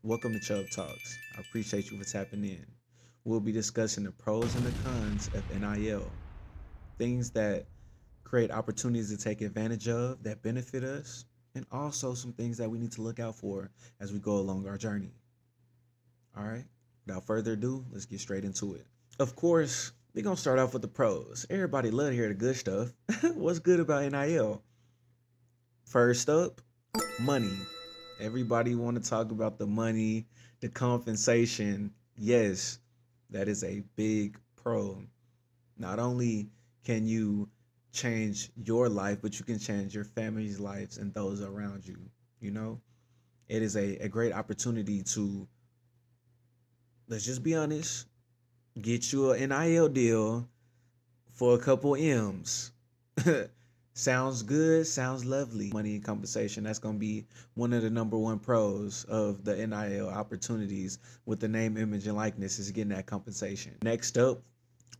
Welcome to Chubb Talks. I appreciate you for tapping in. We'll be discussing the pros and the cons of NIL, things that create opportunities to take advantage of that benefit us, and also some things that we need to look out for as we go along our journey. All right, without further ado, let's get straight into it. Of course, we're going to start off with the pros. Everybody love to hear the good stuff. What's good about NIL? First up, money. Everybody want to talk about the money, the compensation. Yes, that is a big pro. Not only can you change your life, but you can change your family's lives and those around you. You know, it is a great opportunity to, let's just be honest, get you an NIL deal for a couple M's. Sounds good, sounds lovely. Money and compensation. That's going to be one of the number one pros of the NIL opportunities with the name, image, and likeness is getting that compensation. Next up,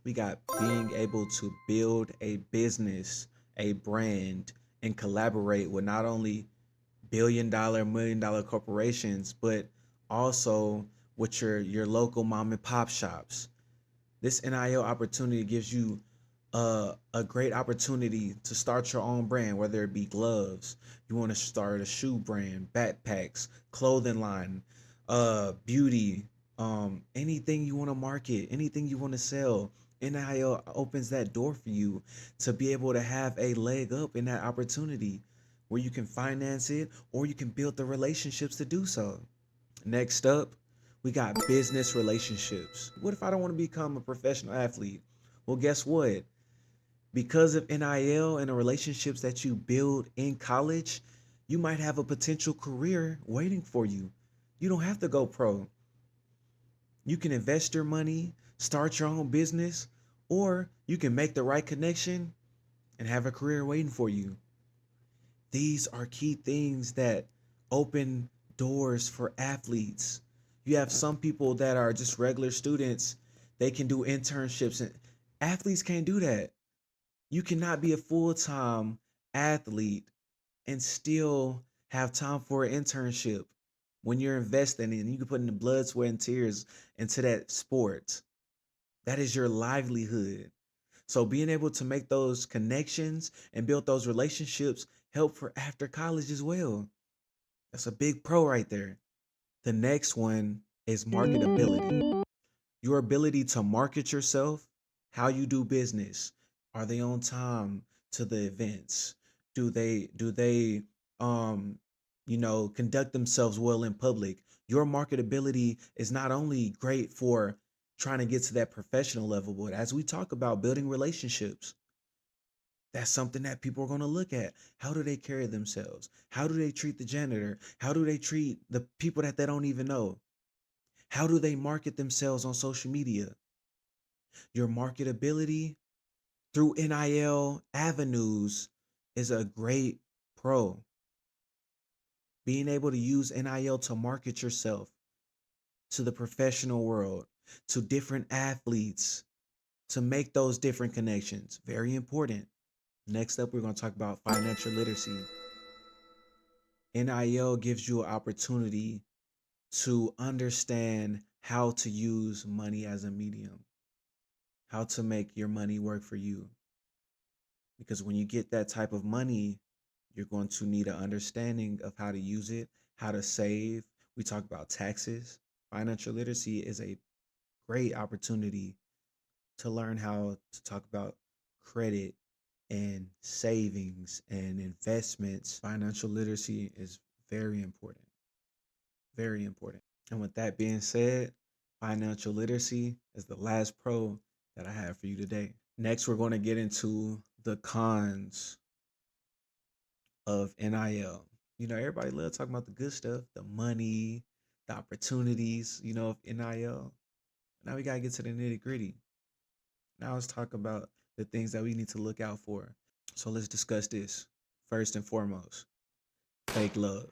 we got being able to build a business, a brand, and collaborate with not only billion-dollar, million-dollar corporations, but also with your local mom and pop shops. This NIL opportunity gives you a great opportunity to start your own brand, whether it be gloves, you want to start a shoe brand, backpacks, clothing line, beauty, anything you want to market, anything you want to sell. NIL opens that door for you to be able to have a leg up in that opportunity where you can finance it or you can build the relationships to do so. Next up, we got business relationships. What if I don't want to become a professional athlete? Well, guess what? Because of NIL and the relationships that you build in college, you might have a potential career waiting for you. You don't have to go pro. You can invest your money, start your own business, or you can make the right connection and have a career waiting for you. These are key things that open doors for athletes. You have some people that are just regular students, they can do internships, and athletes can't do that. You cannot be a full-time athlete and still have time for an internship when you're investing and you can put in the blood, sweat, and tears into that sport. That is your livelihood. So being able to make those connections and build those relationships help for after college as well. That's a big pro right there. The next one is marketability. Your ability to market yourself, how you do business. Are they on time to the events? Do they um conduct themselves well in public? Your marketability is not only great for trying to get to that professional level, but as we talk about building relationships, that's something that people are going to look at. How do they carry themselves? How do they treat the janitor? How do they treat the people that they don't even know? How do they market themselves on social media? Your marketability through NIL avenues is a great pro. Being able to use NIL to market yourself to the professional world, to different athletes, to make those different connections. Very important. Next up, we're going to talk about financial literacy. NIL gives you an opportunity to understand how to use money as a medium, how to make your money work for you. Because when you get that type of money, you're going to need an understanding of how to use it, how to save. We talk about taxes. Financial literacy is a great opportunity to learn how to talk about credit and savings and investments. Financial literacy is very important, very important. And with that being said, financial literacy is the last pro that I have for you today. Next, we're going to get into the cons of NIL. Everybody loves talking about the good stuff, the money, the opportunities, of NIL. Now we got to get to the nitty gritty. Now let's talk about the things that we need to look out for. So let's discuss this. First and foremost, fake love.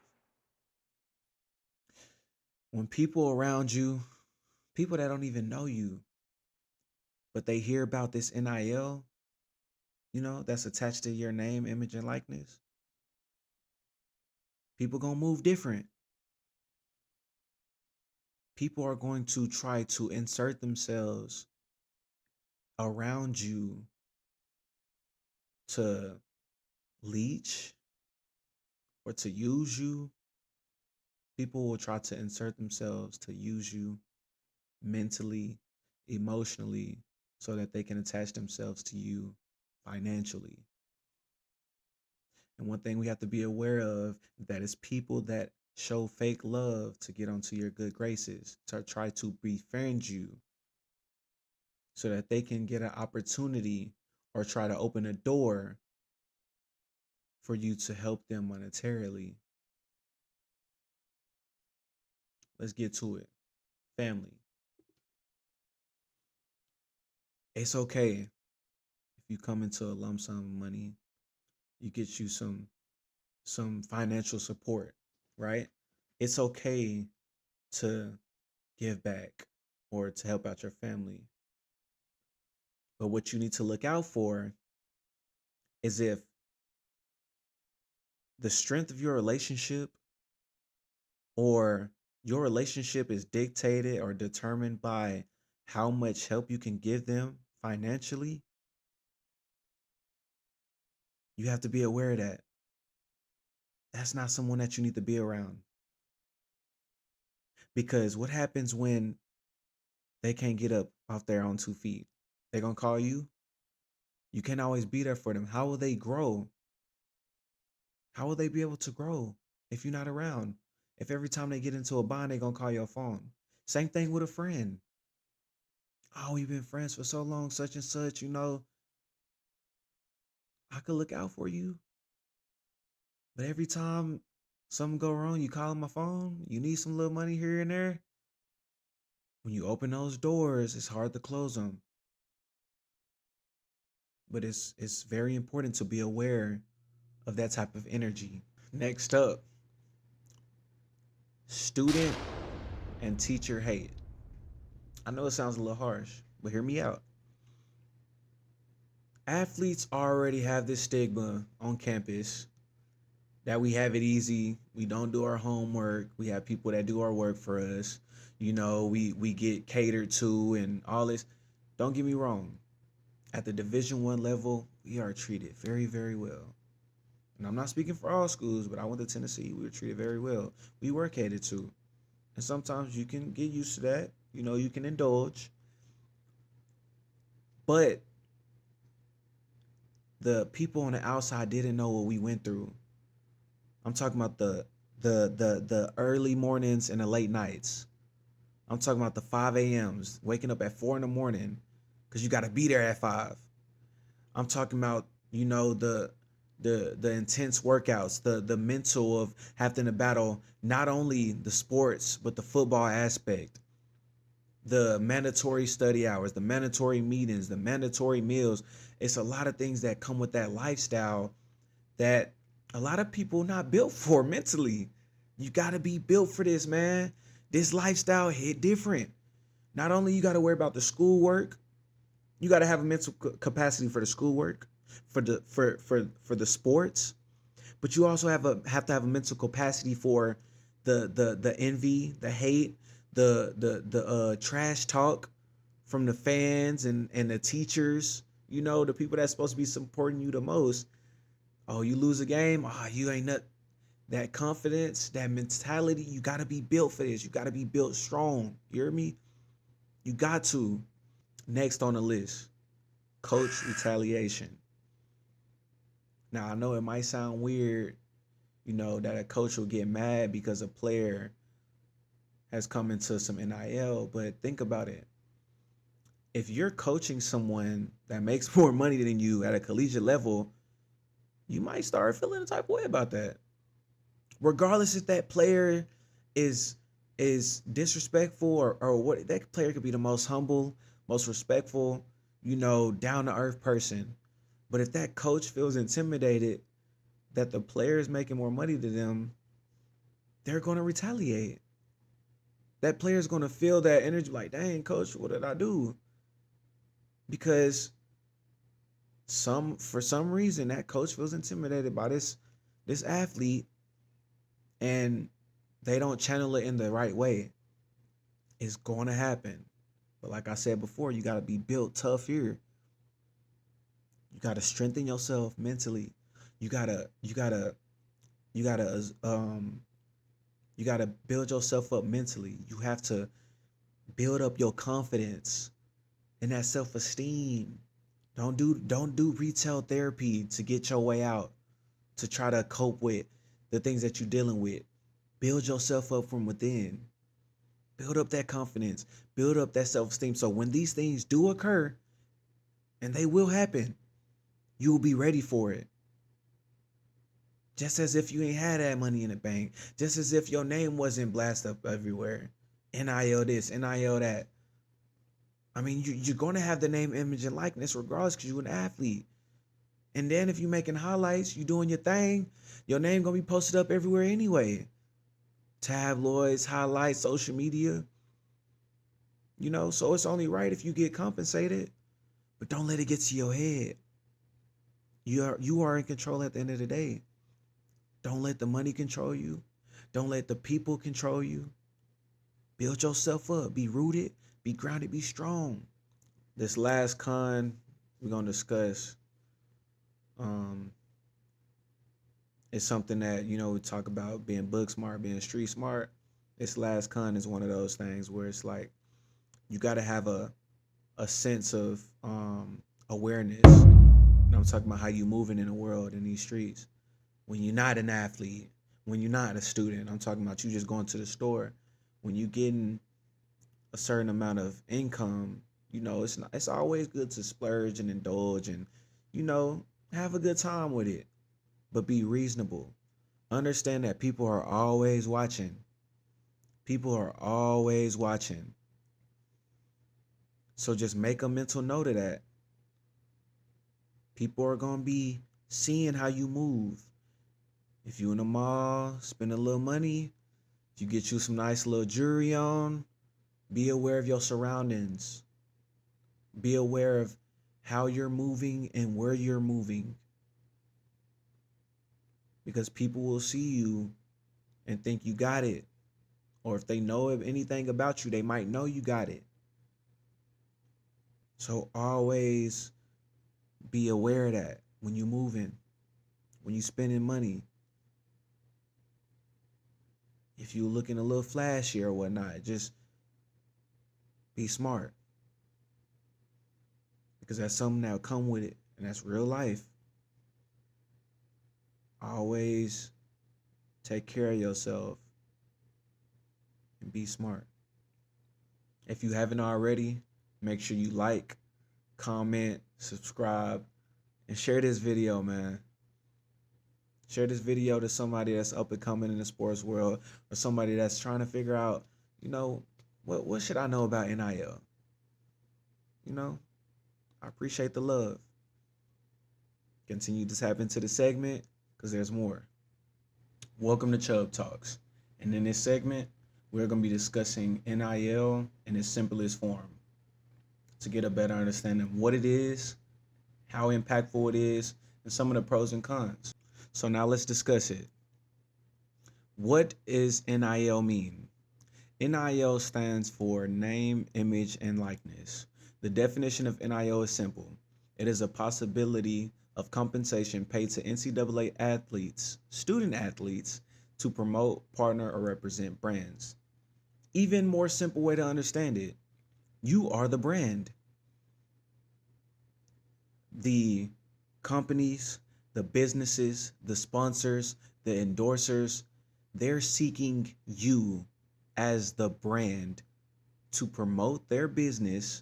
When people around you, people that don't even know you, but they hear about this NIL, that's attached to your name, image, and likeness, people gonna move different. people are going to try to insert themselves around you to leech or to use you. People will try to insert themselves to use you mentally, emotionally, so that they can attach themselves to you financially. And one thing we have to be aware of that is people that show fake love to get onto your good graces, to try to befriend you so that they can get an opportunity or try to open a door for you to help them monetarily. Let's get to it. Family. It's okay if you come into a lump sum of money, you get you some financial support, right? It's okay to give back or to help out your family. But what you need to look out for is if the strength of your relationship or your relationship is dictated or determined by how much help you can give them financially, you have to be aware of that. That's not someone that you need to be around. Because what happens when they can't get up off their own 2 feet? They're going to call you. You can't always be there for them. How will they grow? How will they be able to grow if you're not around? If every time they get into a bind, they're going to call your phone. Same thing with a friend. Oh, we've been friends for so long, such and such, I could look out for you. But every time something go wrong, you call my phone, you need some little money here and there. When you open those doors, it's hard to close them. But it's very important to be aware of that type of energy. Next up, student and teacher hate. I know it sounds a little harsh, but hear me out. Athletes already have this stigma on campus that we have it easy. We don't do our homework. We have people that do our work for us. We get catered to and all this. Don't get me wrong. At the Division I level, we are treated very, very well. And I'm not speaking for all schools, but I went to Tennessee. We were treated very well. We were catered to. And sometimes you can get used to that. You can indulge. But the people on the outside didn't know what we went through. I'm talking about the early mornings and the late nights. I'm talking about the 5 a.m.s, waking up at 4 in the morning because you got to be there at 5. I'm talking about, the intense workouts, the mental of having to battle not only the sports, but the football aspect, the mandatory study hours, the mandatory meetings, the mandatory meals. It's a lot of things that come with that lifestyle that a lot of people not built for mentally. You got to be built for this, man. This lifestyle hit different. Not only you got to worry about the schoolwork, you got to have a mental capacity for the schoolwork, for the sports, but you also have to have a mental capacity for the envy, the hate, the trash talk from the fans and the teachers. The people that's supposed to be supporting you the most. Oh, you lose a game. Oh, you ain't not. That confidence, that mentality, you got to be built for this. You got to be built strong. You hear me? You got to. Next on the list, coach retaliation. Now, I know it might sound weird, that a coach will get mad because a player has come into some NIL, but think about it. If you're coaching someone that makes more money than you at a collegiate level, you might start feeling a type of way about that. Regardless if that player is disrespectful or what, that player could be the most humble, most respectful, down to earth person. But if that coach feels intimidated that the player is making more money than them, they're going to retaliate. That player is going to feel that energy like, dang, coach, what did I do? Because for some reason that coach feels intimidated by this athlete and they don't channel it in the right way. It's going to happen. But like I said before, you got to be built tough here. You got to strengthen yourself mentally. You got to you got to you got to build yourself up mentally. You have to build up your confidence and that self-esteem. Don't do retail therapy to get your way out, to try to cope with the things that you're dealing with. Build yourself up from within. Build up that confidence. Build up that self-esteem. So when these things do occur, and they will happen, you will be ready for it. Just as if you ain't had that money in the bank. Just as if your name wasn't blasted up everywhere. NIL this, NIL that. I mean, you're going to have the name, image, and likeness regardless because you're an athlete. And then if you're making highlights, you doing your thing, your name going to be posted up everywhere anyway. Tabloids, highlights, social media. You know, so it's only right if you get compensated. But don't let it get to your head. You are in control at the end of the day. Don't let the money control you. Don't let the people control you. Build yourself up. Be rooted, be grounded, be strong. This last con we're going to discuss is something that, you know, we talk about being book smart, being street smart. This last con is one of those things where it's like you got to have a sense of awareness. And I'm talking about how you moving in the world in these streets. When you're not an athlete, when you're not a student, I'm talking about you just going to the store. When you getting a certain amount of income, you know, it's always good to splurge and indulge and, you know, have a good time with it. But be reasonable. Understand that people are always watching. People are always watching. So just make a mental note of that. People are going to be seeing how you move. If you in the mall, spend a little money, if you get you some nice little jewelry on, be aware of your surroundings. Be aware of how you're moving and where you're moving. Because people will see you and think you got it. Or if they know anything about you, they might know you got it. So always be aware of that when you're moving, when you're spending money. If you're looking a little flashy or whatnot, just be smart. Because that's something that'll come with it, and that's real life. Always take care of yourself and be smart. If you haven't already, make sure you like, comment, subscribe, and share this video, man. Share this video to somebody that's up and coming in the sports world or somebody that's trying to figure out, you know, what should I know about NIL? You know, I appreciate the love. Continue to tap into the segment because there's more. Welcome to CHUBB Talks. And in this segment, we're going to be discussing NIL in its simplest form to get a better understanding of what it is, how impactful it is, and some of the pros and cons. So now let's discuss it. What does NIL mean? NIL stands for name, image, and likeness. The definition of NIL is simple. It is a possibility of compensation paid to NCAA athletes, student athletes, to promote, partner, or represent brands. Even more simple way to understand it, you are the brand. The companies, the businesses, the sponsors, the endorsers, they're seeking you as the brand to promote their business,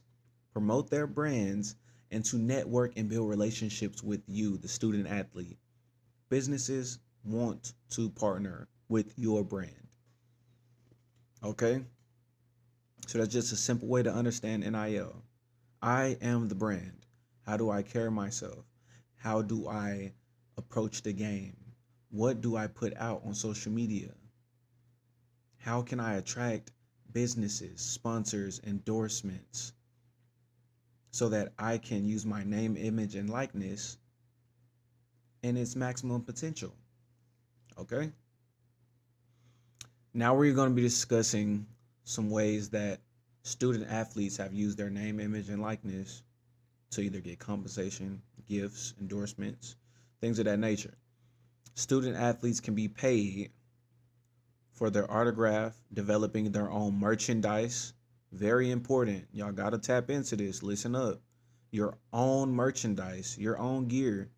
promote their brands, and to network and build relationships with you, the student athlete. Businesses want to partner with your brand. Okay? So that's just a simple way to understand NIL. I am the brand. How do I carry myself? How do I approach the game? What do I put out on social media? How can I attract businesses, sponsors, endorsements so that I can use my name, image, and likeness in its maximum potential? Okay? Now we're going to be discussing some ways that Student athletes have used their name, image, and likeness to either get compensation, gifts, endorsements, things of that nature. Student athletes can be paid for their autograph, developing their own merchandise. Very important. Y'all got to tap into this. Listen up. Your own merchandise, your own gear,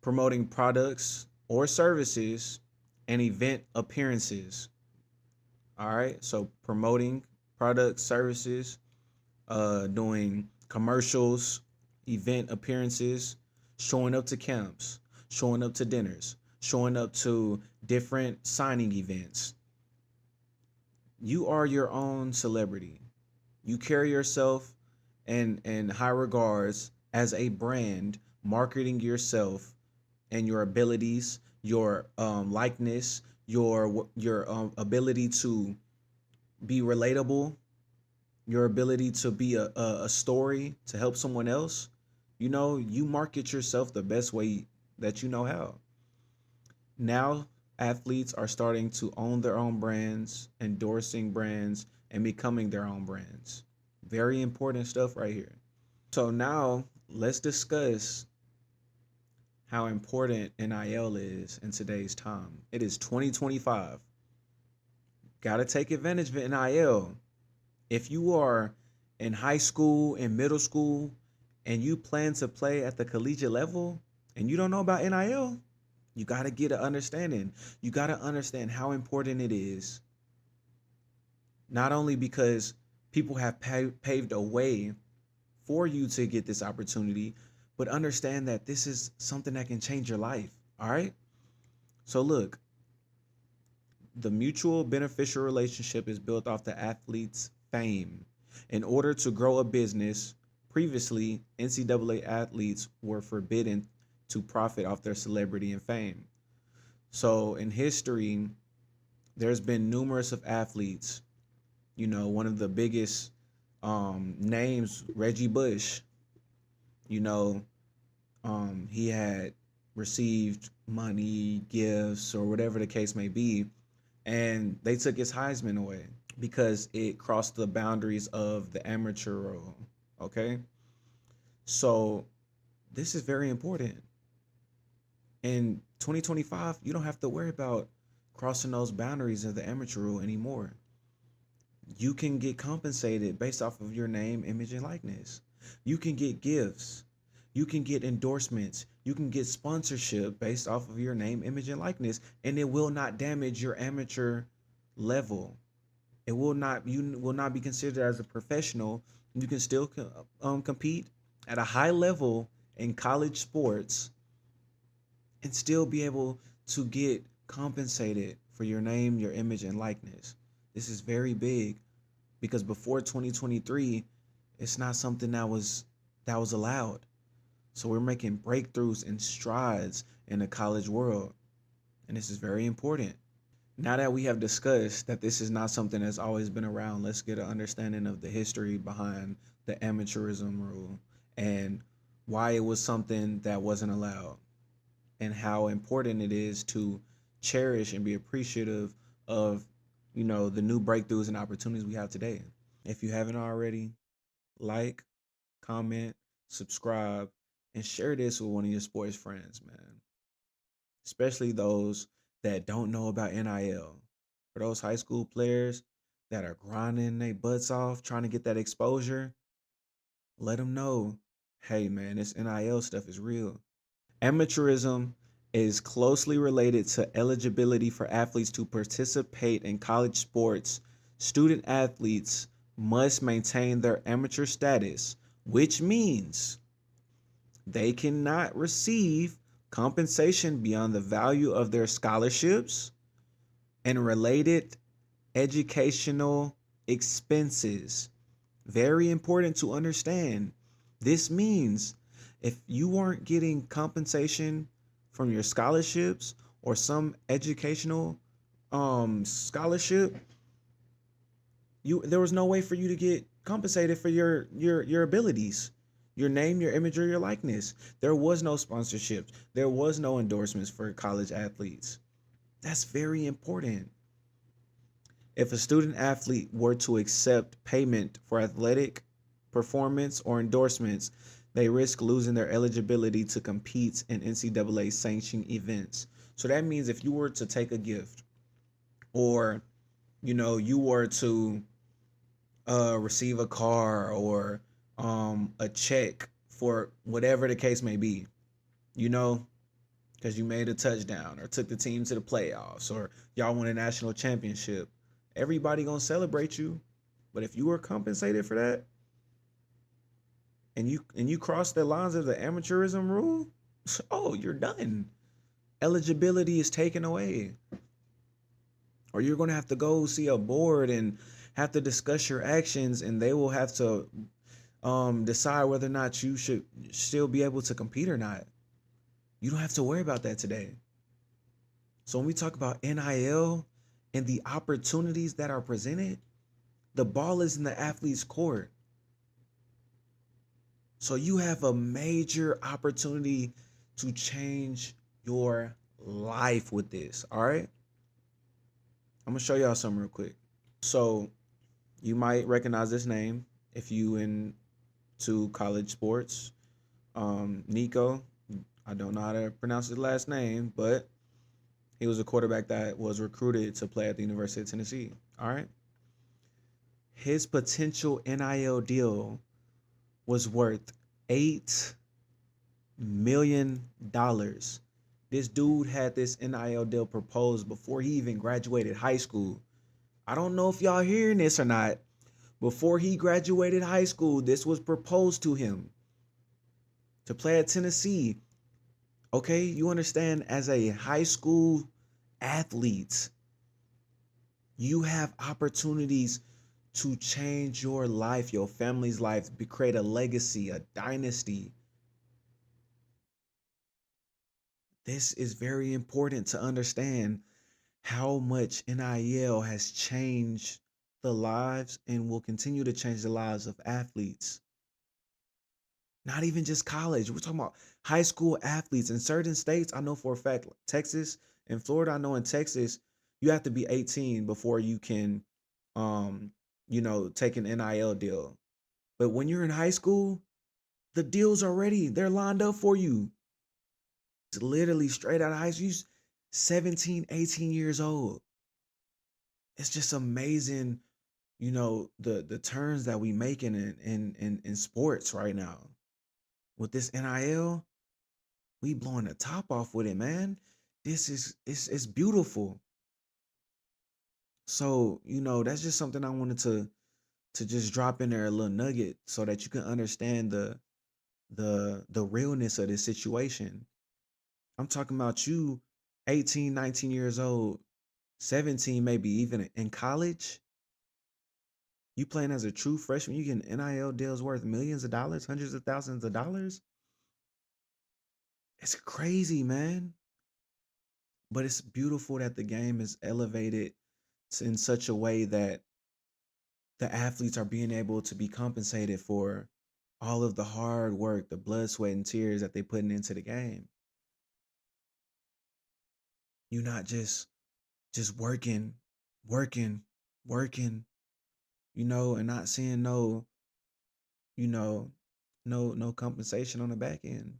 promoting products or services, and event appearances. All right. So promoting products, services, doing commercials, event appearances, showing up to camps, showing up to dinners, showing up to different signing events. You are your own celebrity. You carry yourself in high regards as a brand, marketing yourself and your abilities, your likeness, your ability to be relatable, your ability to be a story to help someone else. You know, you market yourself the best way that you know how. Now, athletes are starting to own their own brands, endorsing brands, and becoming their own brands. Very important stuff right here. So, now let's discuss how important NIL is in today's time. It is 2025. Got to take advantage of NIL. If you are in high school and middle school and you plan to play at the collegiate level and you don't know about NIL, you got to get an understanding. You got to understand how important it is, not only because people have paved a way for you to get this opportunity, but understand that this is something that can change your life. All right. So, look, the mutual beneficial relationship is built off the athlete's fame. In order to grow a business, previously, NCAA athletes were forbidden to profit off their celebrity and fame. So in history, there's been numerous of athletes. You know, one of the biggest names, Reggie Bush. You know, he had received money, gifts, or whatever the case may be, and they took his Heisman away because it crossed the boundaries of the amateur role. Okay, so this is very important. In 2025, you don't have to worry about crossing those boundaries of the amateur rule anymore. You can get compensated based off of your name, image, and likeness. You can get gifts. You can get endorsements. You can get sponsorship based off of your name, image, and likeness, and it will not damage your amateur level. It will not. You will not be considered as a professional. You can still compete at a high level in college sports and still be able to get compensated for your name, your image, and likeness. This is very big because before 2023, it's not something that was allowed. So we're making breakthroughs and strides in the college world, and this is very important. Now that we have discussed that this is not something that's always been around, let's get an understanding of the history behind the amateurism rule and why it was something that wasn't allowed, and how important it is to cherish and be appreciative of, the new breakthroughs and opportunities we have today. If you haven't already, like, comment, subscribe, and share this with one of your sports friends, man. Especially those that don't know about NIL. For those high school players that are grinding their butts off trying to get that exposure, let them know, hey man, this NIL stuff is real. Amateurism is closely related to eligibility for athletes to participate in college sports. Student athletes must maintain their amateur status, which means they cannot receive compensation beyond the value of their scholarships and related educational expenses. Very important to understand. This means if you aren't getting compensation from your scholarships or some educational scholarship, there was no way for you to get compensated for your abilities, your name, your image, or your likeness. There was no sponsorships. There was no endorsements for college athletes. That's very important. If a student athlete were to accept payment for athletic performance or endorsements, they risk losing their eligibility to compete in NCAA sanctioned events. So that means if you were to take a gift, or you were to receive a car, or a check for whatever the case may be, you know, because you made a touchdown or took the team to the playoffs or y'all won a national championship, everybody gonna celebrate you. But if you were compensated for that, and you cross the lines of the amateurism rule, oh, you're done. Eligibility is taken away. Or you're gonna have to go see a board and have to discuss your actions, and they will have to decide whether or not you should still be able to compete or not. You don't have to worry about that today. So when we talk about NIL and the opportunities that are presented, the ball is in the athlete's court. So you have a major opportunity to change your life with this. All right. I'm gonna show y'all something real quick. So you might recognize this name if you into college sports. Nico, I don't know how to pronounce his last name, but he was a quarterback that was recruited to play at the University of Tennessee. All right. His potential NIL deal was worth $8 million. This dude had this NIL deal proposed before he even graduated high school. I don't know if y'all hearing this or not. Before he graduated high school, this was proposed to him to play at Tennessee. Okay, you understand, as a high school athlete, you have opportunities to change your life, your family's life, create a legacy, a dynasty. This is very important to understand how much NIL has changed the lives and will continue to change the lives of athletes. Not even just college. We're talking about high school athletes in certain states. I know for a fact, like Texas and Florida. I know in Texas, you have to be 18 before you can, um, take an NIL deal. But when you're in high school, the deals are ready. They're lined up for you. It's literally straight out of high school. 17, 18 years old. It's just amazing, the turns that we making in sports right now. With this NIL, we blowing the top off with it, man. This is it's beautiful. So, that's just something I wanted to just drop in there, a little nugget, so that you can understand the realness of this situation. I'm talking about you 18, 19 years old, 17, maybe even in college. You playing as a true freshman, you getting NIL deals worth millions of dollars, hundreds of thousands of dollars. It's crazy, man. But it's beautiful that the game is elevated in such a way that the athletes are being able to be compensated for all of the hard work, the blood, sweat, and tears that they're putting into the game. You're not just working, working, working, and not seeing you know, no compensation on the back end.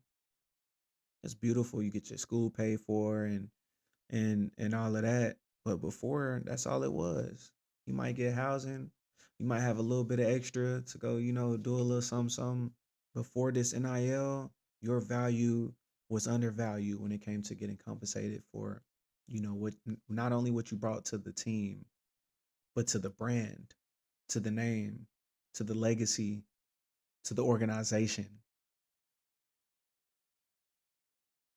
It's beautiful. You get your school paid for and all of that. But before, that's all it was. You might get housing. You might have a little bit of extra to go, do a little something, something. Before this NIL, your value was undervalued when it came to getting compensated for, what, not only what you brought to the team, but to the brand, to the name, to the legacy, to the organization,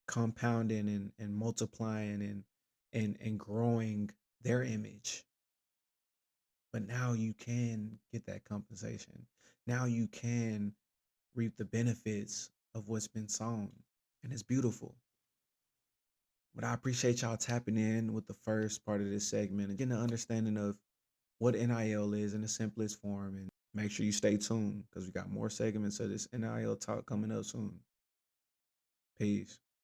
compounding and multiplying and growing their image. But now you can get that compensation. Now you can reap the benefits of what's been sown. And it's beautiful. But I appreciate y'all tapping in with the first part of this segment and getting an understanding of what NIL is in the simplest form. And make sure you stay tuned because we got more segments of this NIL talk coming up soon. Peace.